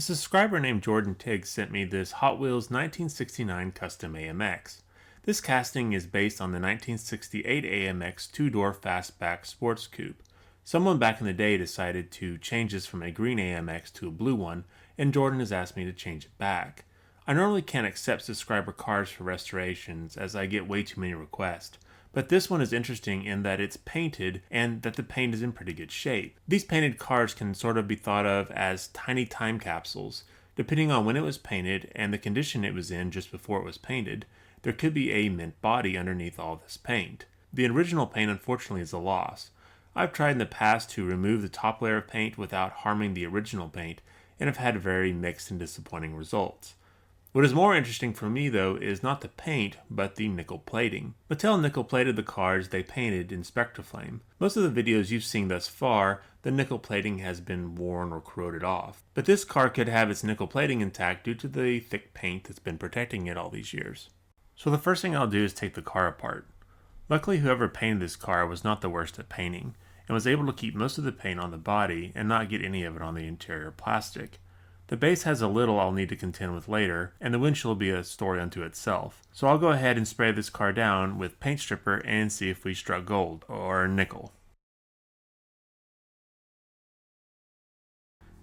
A subscriber named Jordan Tiggs sent me this Hot Wheels 1969 custom AMX. This casting is based on the 1968 AMX two-door fastback sports coupe. Someone back in the day decided to change this from a green AMX to a blue one, and Jordan has asked me to change it back. I normally can't accept subscriber cars for restorations as I get way too many requests. But this one is interesting in that it's painted and that the paint is in pretty good shape. These painted cars can sort of be thought of as tiny time capsules. Depending on when it was painted and the condition it was in just before it was painted, there could be a mint body underneath all this paint. The original paint unfortunately is a loss. I've tried in the past to remove the top layer of paint without harming the original paint and have had very mixed and disappointing results. What is more interesting for me though is not the paint, but the nickel plating. Mattel nickel plated the cars they painted in Spectraflame. Most of the videos you've seen thus far, the nickel plating has been worn or corroded off. But this car could have its nickel plating intact due to the thick paint that's been protecting it all these years. So the first thing I'll do is take the car apart. Luckily whoever painted this car was not the worst at painting, and was able to keep most of the paint on the body and not get any of it on the interior plastic. The base has a little I'll need to contend with later, and the windshield will be a story unto itself. So I'll go ahead and spray this car down with paint stripper and see if we struck gold, or nickel.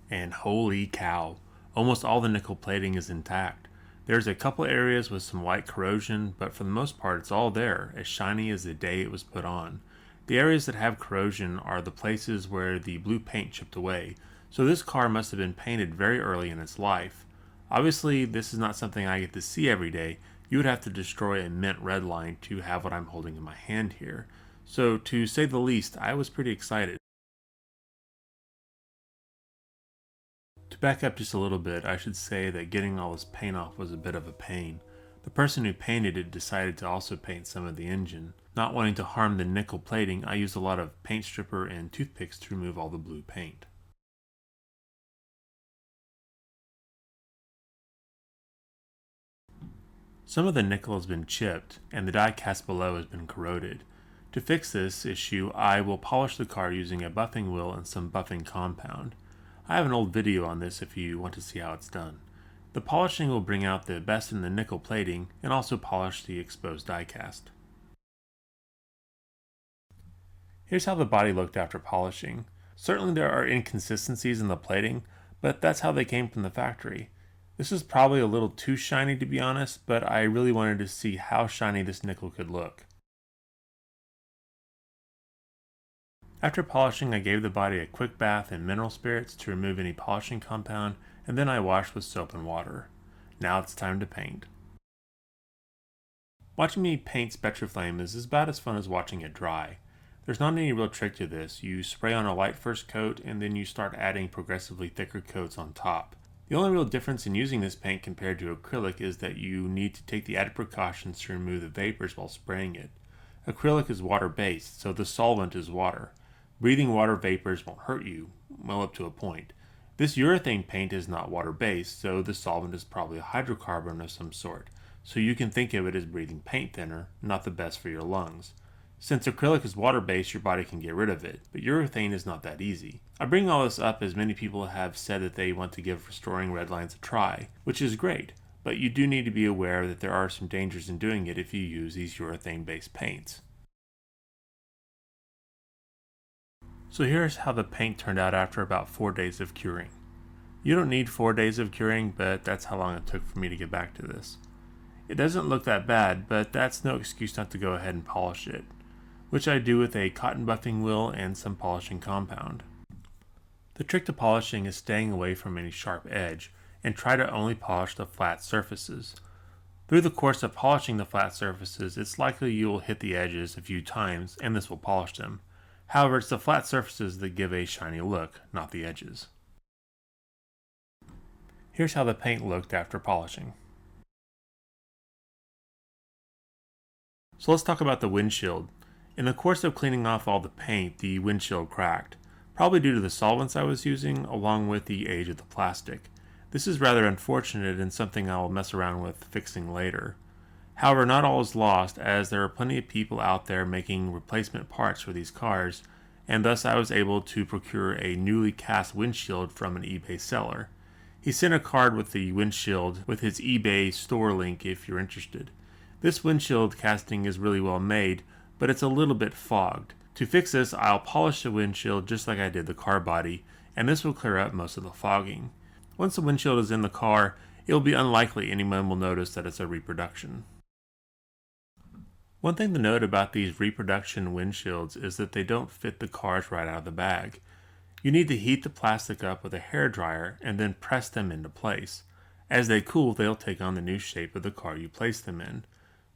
And holy cow, almost all the nickel plating is intact. There's a couple areas with some light corrosion, but for the most part it's all there, as shiny as the day it was put on. The areas that have corrosion are the places where the blue paint chipped away, so this car must have been painted very early in its life. Obviously, this is not something I get to see every day. You would have to destroy a mint Redline to have what I'm holding in my hand here. So, to say the least, I was pretty excited. To back up just a little bit, I should say that getting all this paint off was a bit of a pain. The person who painted it decided to also paint some of the engine. Not wanting to harm the nickel plating, I used a lot of paint stripper and toothpicks to remove all the blue paint. Some of the nickel has been chipped, and the die cast below has been corroded. To fix this issue, I will polish the car using a buffing wheel and some buffing compound. I have an old video on this if you want to see how it's done. The polishing will bring out the best in the nickel plating and also polish the exposed die cast. Here's how the body looked after polishing. Certainly there are inconsistencies in the plating, but that's how they came from the factory. This is probably a little too shiny to be honest, but I really wanted to see how shiny this nickel could look. After polishing, I gave the body a quick bath in mineral spirits to remove any polishing compound, and then I washed with soap and water. Now it's time to paint. Watching me paint Spectraflame is about as fun as watching it dry. There's not any real trick to this. You spray on a light first coat, and then you start adding progressively thicker coats on top. The only real difference in using this paint compared to acrylic is that you need to take the added precautions to remove the vapors while spraying it. Acrylic is water-based, so the solvent is water. Breathing water vapors won't hurt you, well up to a point. This urethane paint is not water-based, so the solvent is probably a hydrocarbon of some sort, so you can think of it as breathing paint thinner, not the best for your lungs. Since acrylic is water-based, your body can get rid of it, but urethane is not that easy. I bring all this up as many people have said that they want to give restoring Redlines a try, which is great, but you do need to be aware that there are some dangers in doing it if you use these urethane-based paints. So here's how the paint turned out after about 4 days of curing. You don't need 4 days of curing, but that's how long it took for me to get back to this. It doesn't look that bad, but that's no excuse not to go ahead and polish it, which I do with a cotton buffing wheel and some polishing compound. The trick to polishing is staying away from any sharp edge, and try to only polish the flat surfaces. Through the course of polishing the flat surfaces, it's likely you will hit the edges a few times, and this will polish them. However, it's the flat surfaces that give a shiny look, not the edges. Here's how the paint looked after polishing. So let's talk about the windshield. In the course of cleaning off all the paint, the windshield cracked, probably due to the solvents I was using, along with the age of the plastic. This is rather unfortunate and something I'll mess around with fixing later. However, not all is lost, as there are plenty of people out there making replacement parts for these cars, and thus I was able to procure a newly cast windshield from an eBay seller. He sent a card with the windshield with his eBay store link if you're interested. This windshield casting is really well made, but it's a little bit fogged. To fix this, I'll polish the windshield just like I did the car body, and this will clear up most of the fogging. Once the windshield is in the car, it will be unlikely anyone will notice that it's a reproduction. One thing to note about these reproduction windshields is that they don't fit the cars right out of the bag. You need to heat the plastic up with a hairdryer and then press them into place. As they cool, they'll take on the new shape of the car you place them in.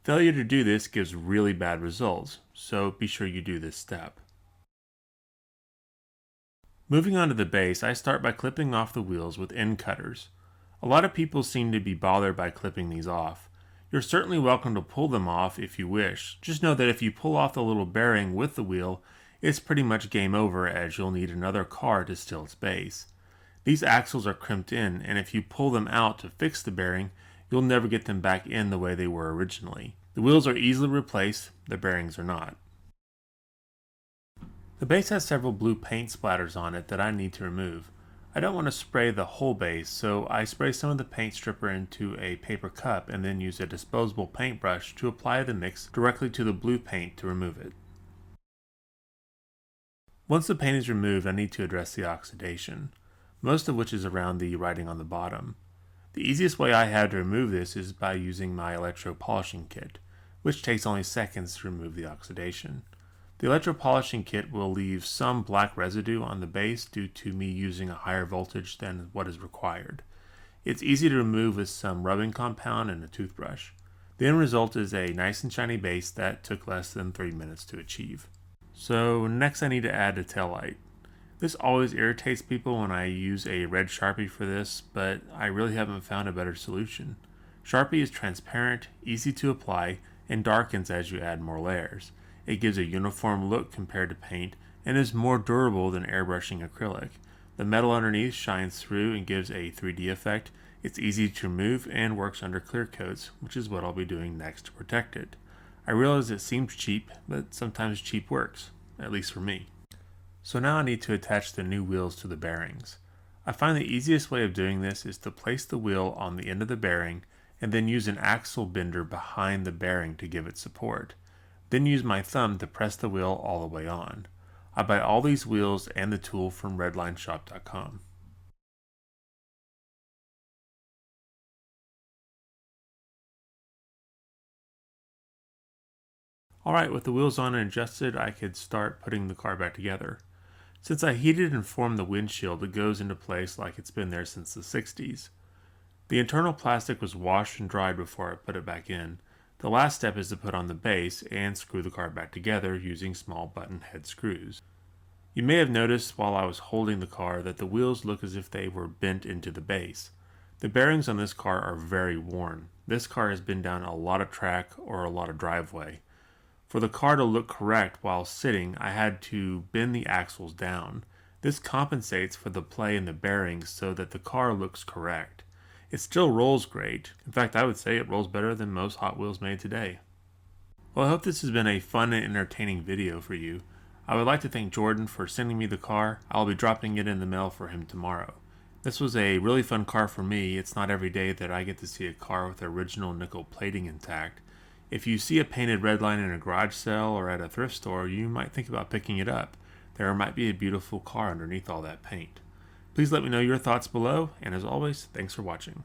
Failure to do this gives really bad results, so be sure you do this step. Moving on to the base, I start by clipping off the wheels with end cutters. A lot of people seem to be bothered by clipping these off. You're certainly welcome to pull them off if you wish. Just know that if you pull off the little bearing with the wheel, it's pretty much game over, as you'll need another car to still its base. These axles are crimped in, and if you pull them out to fix the bearing, you'll never get them back in the way they were originally. The wheels are easily replaced, the bearings are not. The base has several blue paint splatters on it that I need to remove. I don't want to spray the whole base, so I spray some of the paint stripper into a paper cup and then use a disposable paintbrush to apply the mix directly to the blue paint to remove it. Once the paint is removed, I need to address the oxidation, most of which is around the writing on the bottom. The easiest way I have to remove this is by using my electro polishing kit, which takes only seconds to remove the oxidation. The electro polishing kit will leave some black residue on the base due to me using a higher voltage than what is required. It's easy to remove with some rubbing compound and a toothbrush. The end result is a nice and shiny base that took less than 3 minutes to achieve. So next I need to add a taillight. This always irritates people when I use a red Sharpie for this, but I really haven't found a better solution. Sharpie is transparent, easy to apply, and darkens as you add more layers. It gives a uniform look compared to paint and is more durable than airbrushing acrylic. The metal underneath shines through and gives a 3D effect. It's easy to remove and works under clear coats, which is what I'll be doing next to protect it. I realize it seems cheap, but sometimes cheap works, at least for me. So now I need to attach the new wheels to the bearings. I find the easiest way of doing this is to place the wheel on the end of the bearing and then use an axle bender behind the bearing to give it support. Then use my thumb to press the wheel all the way on. I buy all these wheels and the tool from redlineshop.com. Alright, with the wheels on and adjusted, I could start putting the car back together. Since I heated and formed the windshield, it goes into place like it's been there since the 60s. The internal plastic was washed and dried before I put it back in. The last step is to put on the base and screw the car back together using small button head screws. You may have noticed while I was holding the car that the wheels look as if they were bent into the base. The bearings on this car are very worn. This car has been down a lot of track or a lot of driveway. For the car to look correct while sitting, I had to bend the axles down. This compensates for the play in the bearings so that the car looks correct. It still rolls great. In fact, I would say it rolls better than most Hot Wheels made today. Well, I hope this has been a fun and entertaining video for you. I would like to thank Jordan for sending me the car. I'll be dropping it in the mail for him tomorrow. This was a really fun car for me. It's not every day that I get to see a car with original nickel plating intact. If you see a painted Redline in a garage sale or at a thrift store, you might think about picking it up. There might be a beautiful car underneath all that paint. Please let me know your thoughts below, and as always, thanks for watching.